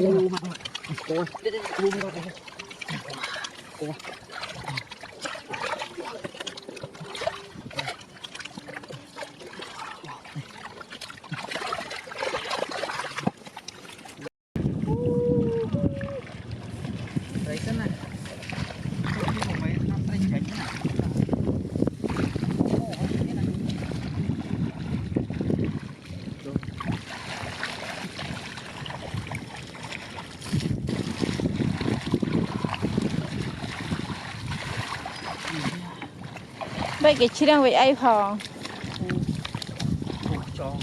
mà cô đi đi luôn rồi cô đấy cái này mấy năm anh chánh này vậy cái chi đang vậy ai phòng cho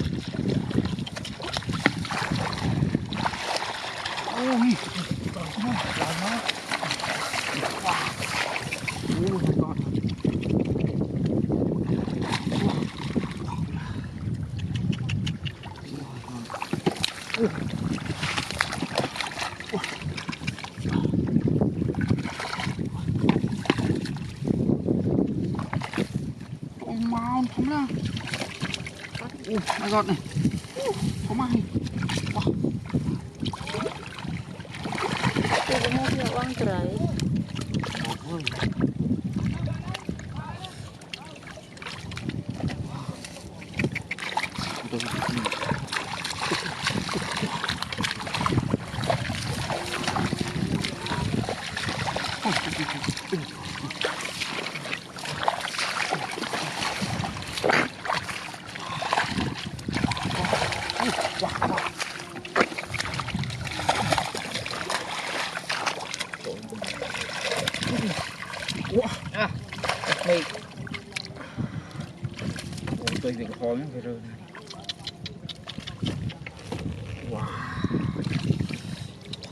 mau không ra my god này không ai tôi có mua nhiều ăn trời đây tôi việc khó lắm rồi wow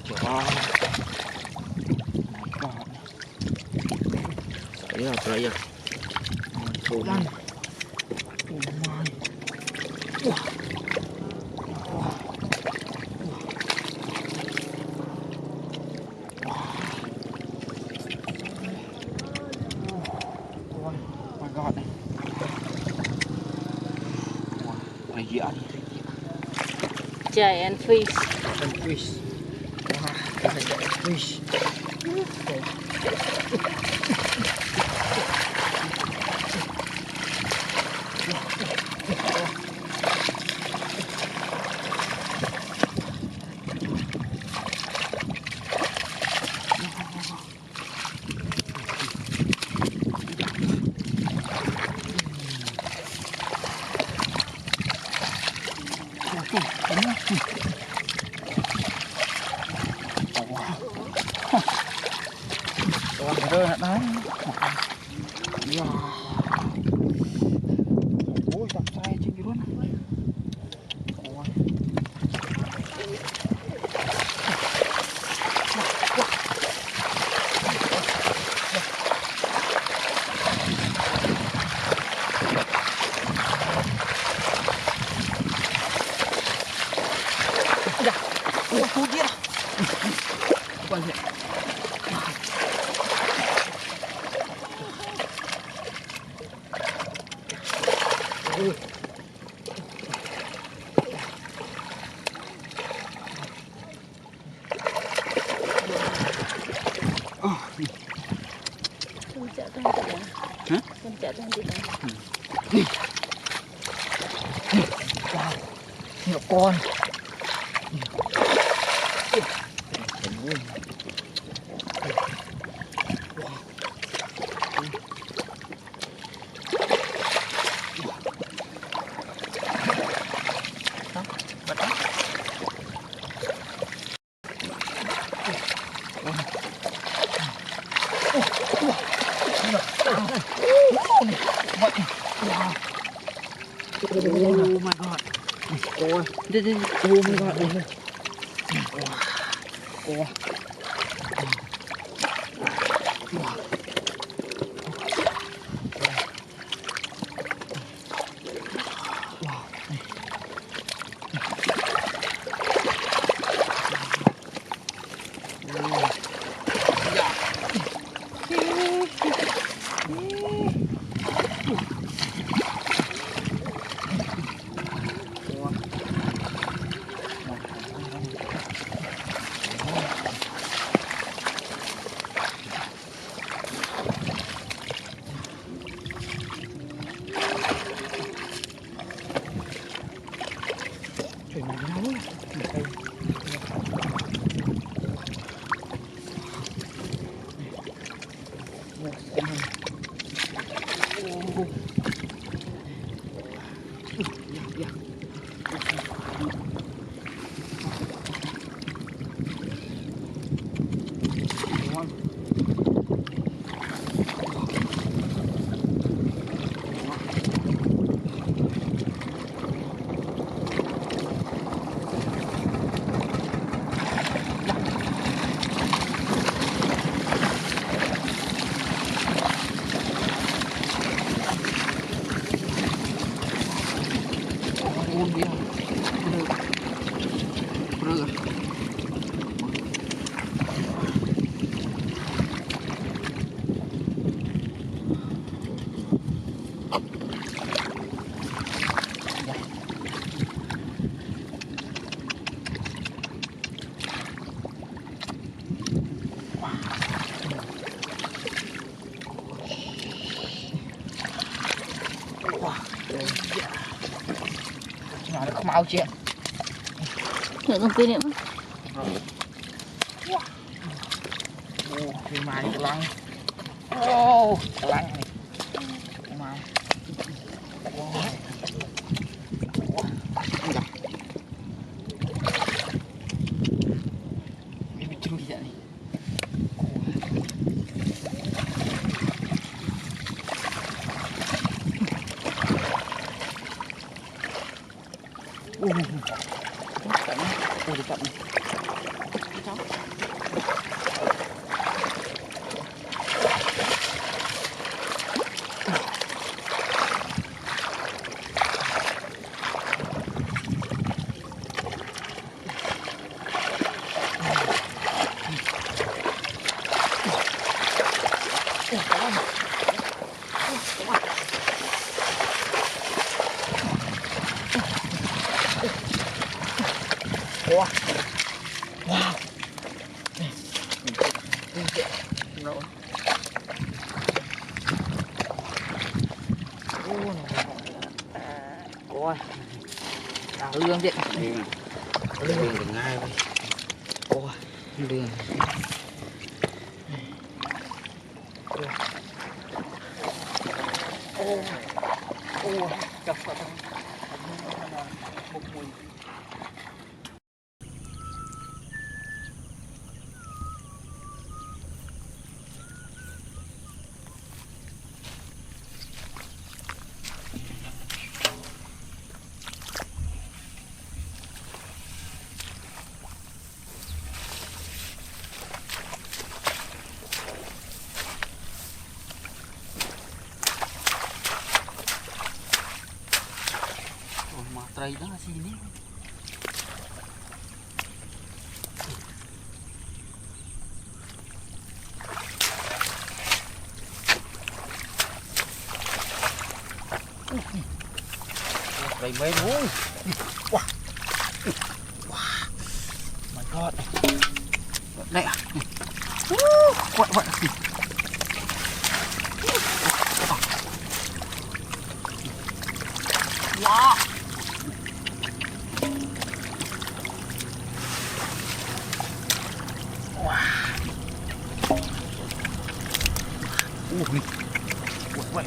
wow đấy là cái gì số lăn giant fish and fish. Wow, it's a giant fish. Rơi hả đấy. Ôi đập sai trên cái luôn. Ôi. Dạ. Ủa thu kia. Quay lại. con chợ trong gì hả con chợ trong gì đó wow nhiều con Oh my god. Ôi, đi đi. Oh my god. Ôi. Ya. Dia. Bener. Wah, iya. Cuma ada kemau sih. Được không pin nữa. Wah. Pin mài telang. Oh, telang nih. Mài. Wah. Wah, enggak. Ini bikin tidak nih. Dekat nih. Wah. Wow. Rồi. Ôi. Lương điện. Lương được ngay vậy. Ôi, lương. Ôi. Ôi, chọc vào trong. Một mùi. Materai dah sini. Materai main, oi. Wah. Wah. My God. Đây à. Quậy quậy. Wow. Ui, quậy.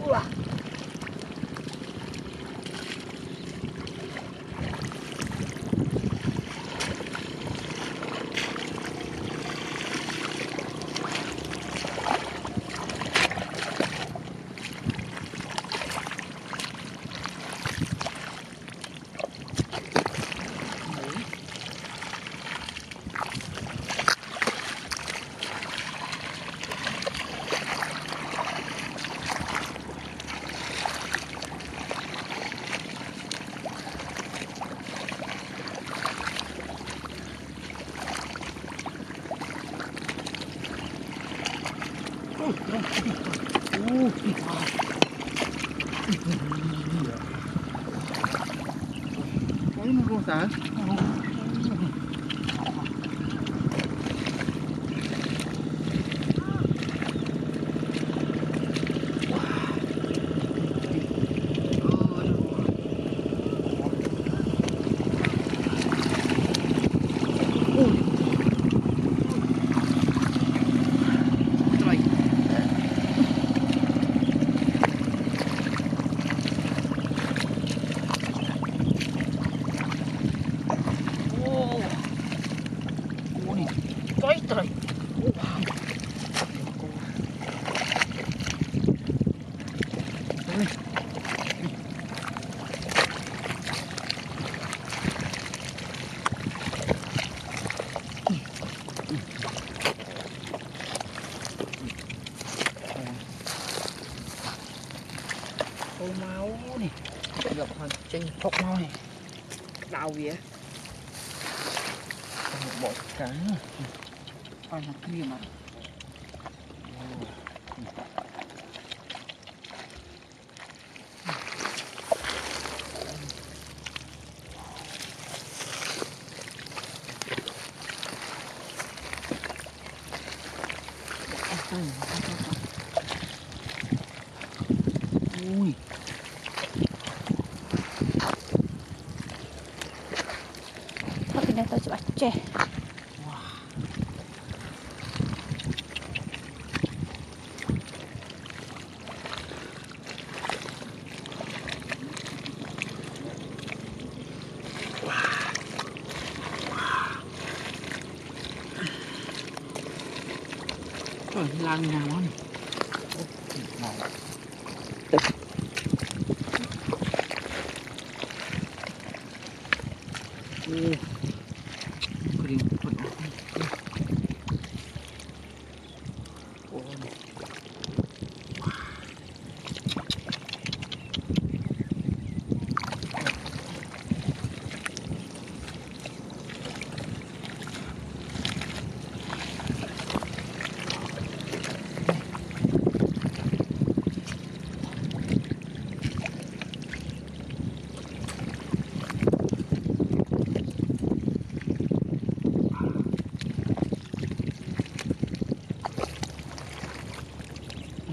Wah. Ôi, nó rô xả. Trời. Ôi máu nè, gặp hoàn trên thóc máu này, đào vía, một bộ cá, coi là kia mà. Ui. Tapi dah tahu cepat ceh. Trời, lan như nào đó này. Kering penuh.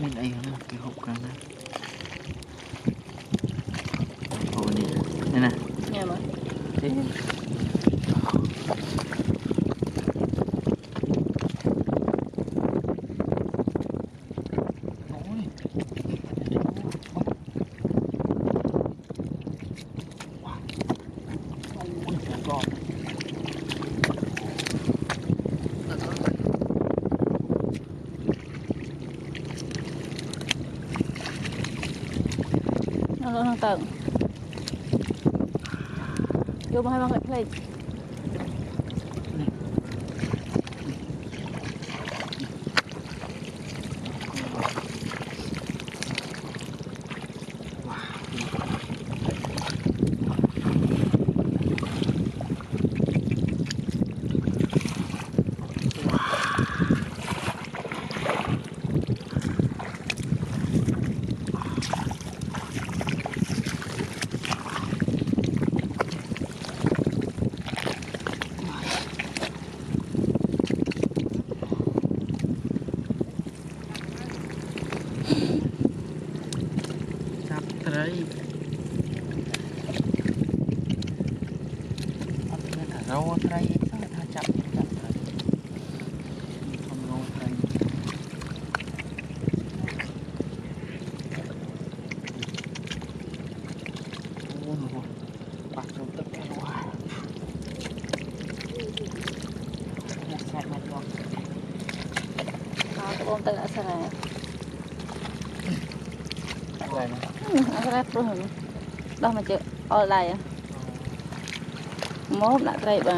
Lên đây là cái hộp càng này. Ồ nè, đây nè. Nghe mà. Thế. Nó nâng tầng. Vô mà hai bằng gạch lên. Đấy. Rau tray sao tha chậm chậm tray. Không rau tray. rồi bạc rồi tất cả rồi một sạch mặt rồi cái bom tay asal này này này asal rồi đó mà chợ online à mốt lại đây bà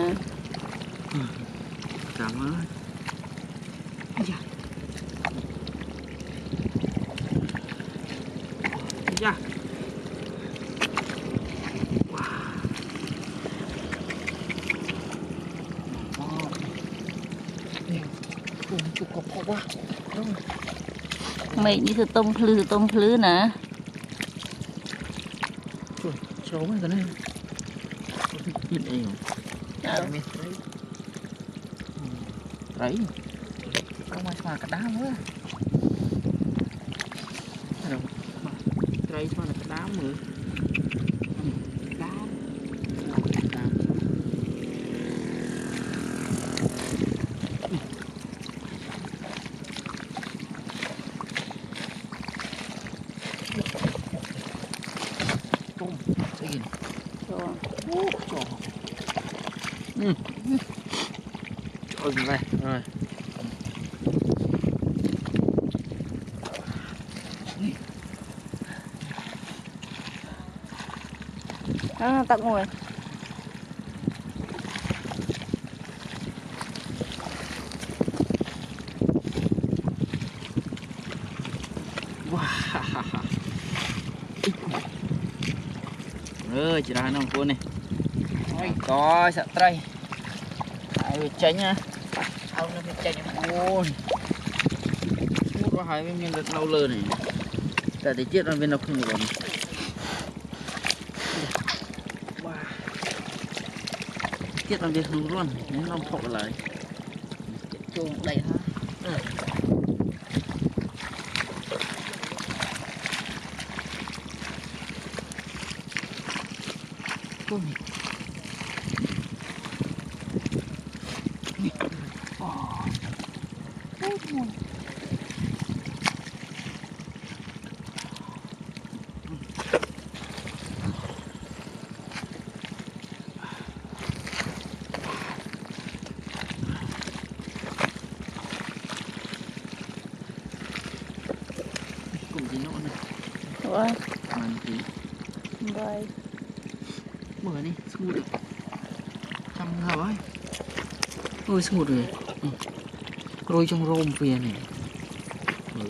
cảm ơn dạ dạ chụp cọp cọp quá mày như từ tôm khứ nè trời xấu mấy cái này nhìn đây không đấy không ai xoa cả đá nữa đâu đây xoa là cả đá nữa đá tôm cái gì trời này rồi đó tặng ngồi chỉ ra nó cuốn này coi sợ trai ai tránh á ông nó tránh cuốn có hai bên được lâu lơ này tại để chết bên nó không còn chết làm việc không luôn nó thọ lại chuông đầy ha con này cùng gì nữa này rồi màn tí rồi mở đi smooth được trong hào ấy ôi smooth rồi rồi trong rôm phía này mở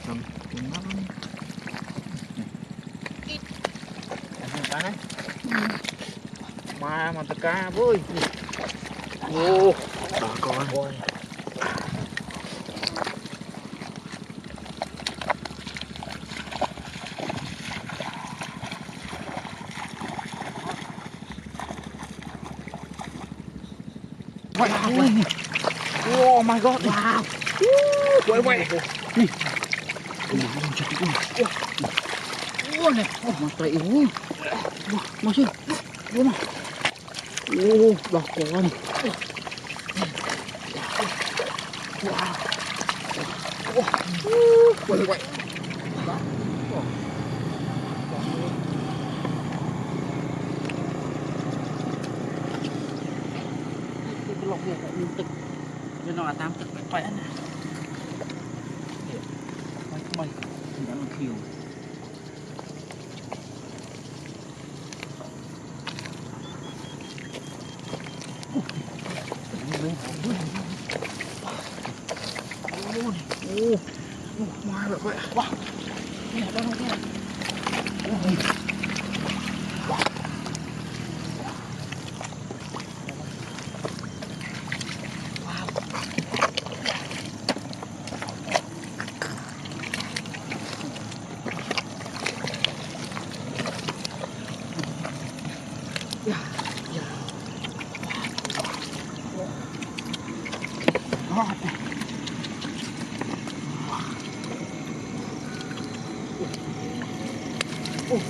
trong cũng lắm cá này mà tất cả vui ô đó con oh my god wow quay quay này này mà tay ui mà chứ đúng mà ô đọc con wow quay quay lọc việc lại liên tục nên nó là tam cực phải khỏe nè mày thì đã là khiêu mai vậy vậy wow nè đâu nè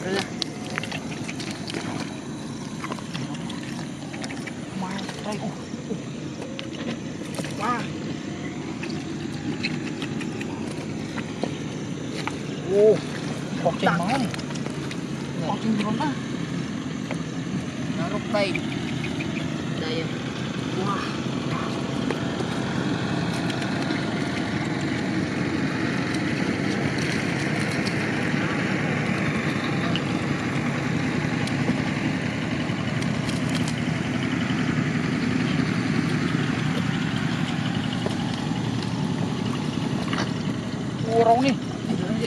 đây là mai đây wow ô bọc trên máu này Wah, cenderung lah. Narok time. Daya. Wah. Orang ni.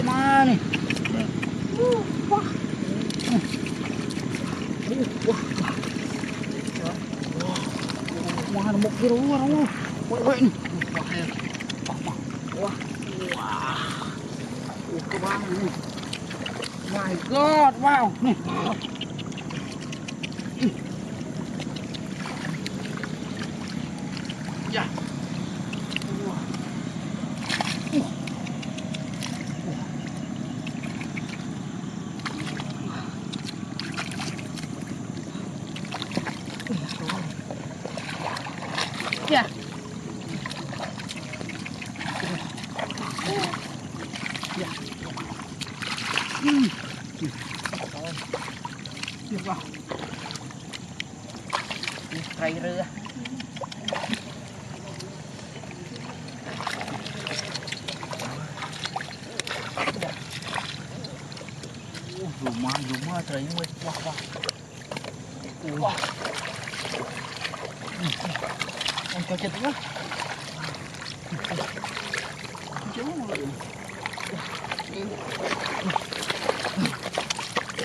Mana ni? Wah. Wah. Wah, nak kira orang. Baik ni. Wah. Wah. Kebang ni. My God, wow. Ni. Ya. Wah. Ya. Ya. Siapa? Ni trailer. Rumah trailer. Wah. Wah. Angkat tu lah. Macam mana tu?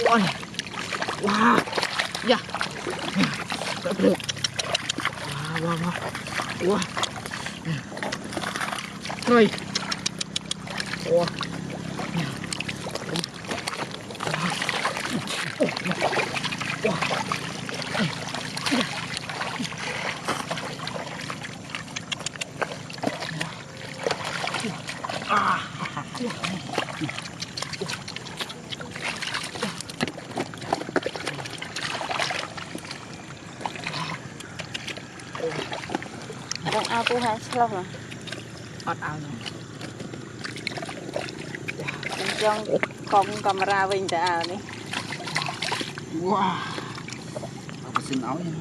Wah. Wah. Ya. Tak boleh. Wah. Wah. Try. Wah. Đang ao tu hai lâu rồi. Ọt ao nữa. Trong con camera mình tại ao đi. Wow. Apa xin áo nha.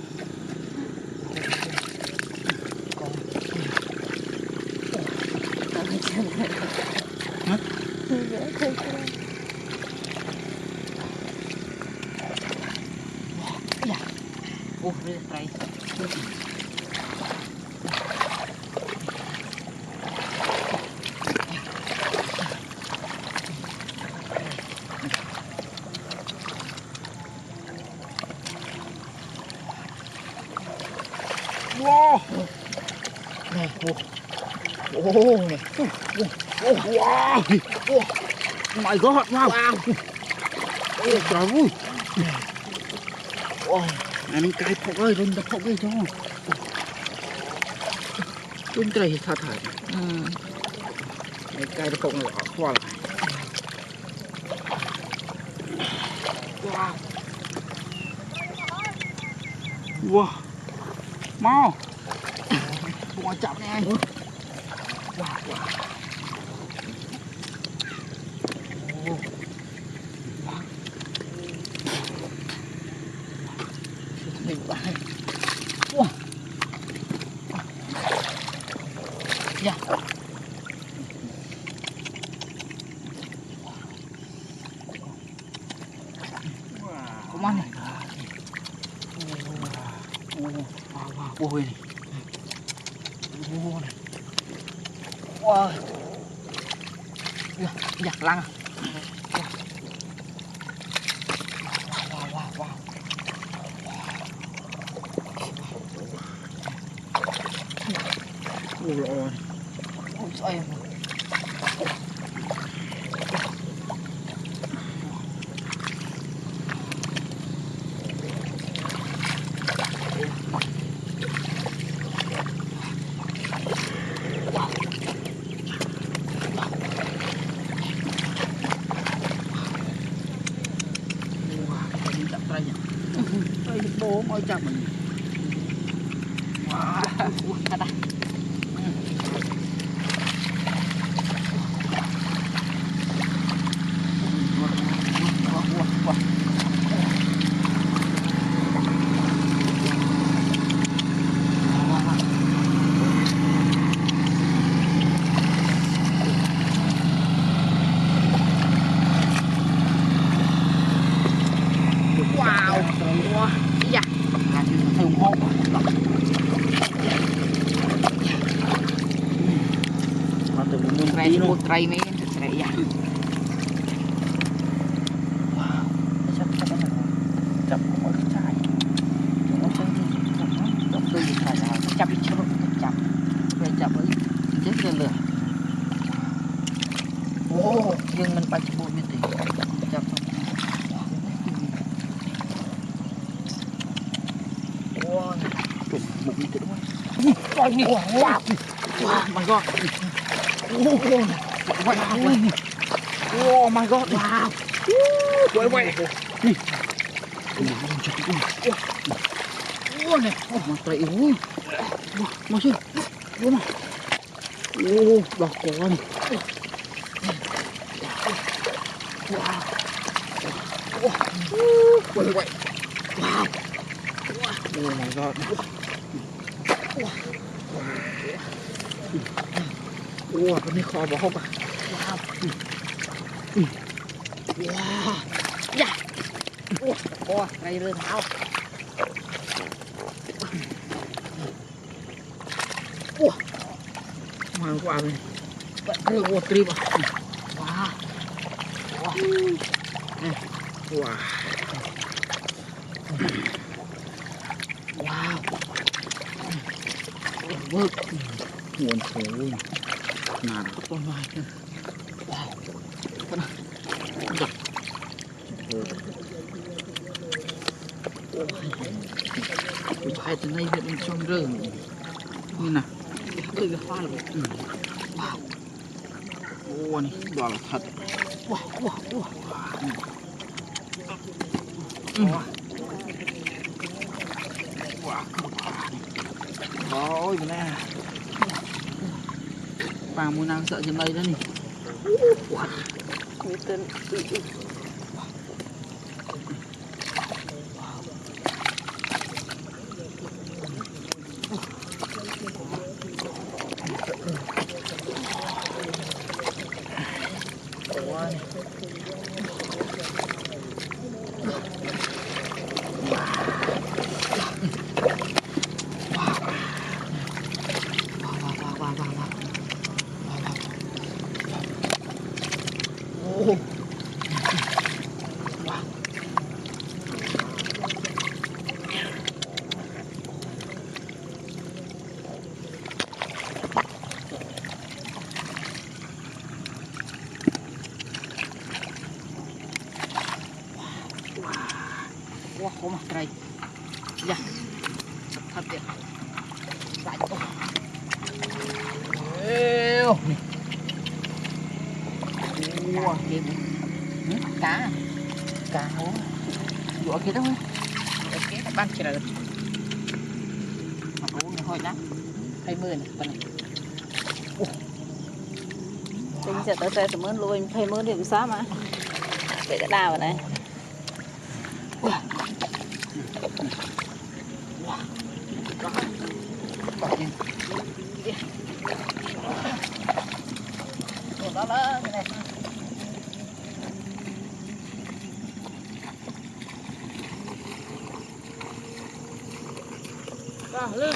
Hả? Ya. Oh, dia try. Wow. Này, oh, này. Wow. Oh. My God, wow. Ôi trời ơi. Wow. Anh cái phọc ơi, run tập phọc ơi cho. Run cái này thả thả. Cái phọc này ở qua lại. Wow. Wow. Mau. Mau chậm nè anh. Wow. Mình bay. Wow. Ya. Come on. Wow ini. Wow. Ya, lang. Wow. Ôi. Ôi trời ơi. Bố ơi chào mình. Wow, ada. Wah. Wah, iya. Hạt thơm hộp. Nó từ muốn tray một tray mấy tray dạ. Wow, chắc chậm có cái chai. Nó chơi chậm từ phải là chậm đi chậm chậm. Về chậm ấy chết lên lửa. Ô, nhưng mình bay bộ như thế. Chậm. Wow, một như thế thôi. Wow, wow, my God. Oh my God. Wow. Quay quay. Nè. Wow nè. Mà tay ui. Mà chứ. Đúng mà. Ô, đọc con. Wow. Quay quay. Wow. Oh my God. Wow, cái này khó bỏ không à? Wow. Wow. Dạ. Wow, đây lên tháo. Wow. Mang qua này. Vẫn đưa một trip à? Wow. Wow. Wow. Wow. Vâng. Nguồn khổ ơi. Nào có con vai nữa. Wow. Con này. Giật. Ôi vai từ nay hiện trong rừng. Như nào. Đây là hoa rồi. Wow. Ô này. Đó là thật. Wow. Wow. Wow. Wow. Ôi nè. Bà mua nào sợ trên đây đó nè. Wow. Như tên. Wah, kok mah tray. Ya. Thật vậy. Lại cô. Eo. Wow, game. Cá. Cá hố. Dụ kia đó. Cái ban trời. Mà hố nó hơi lắm. 20 này, con này. Chính sẽ tới xe sớm luôn, phải mướn điểm xóa mà. Vậy đã đào vào này. Đó là cái này. Lên.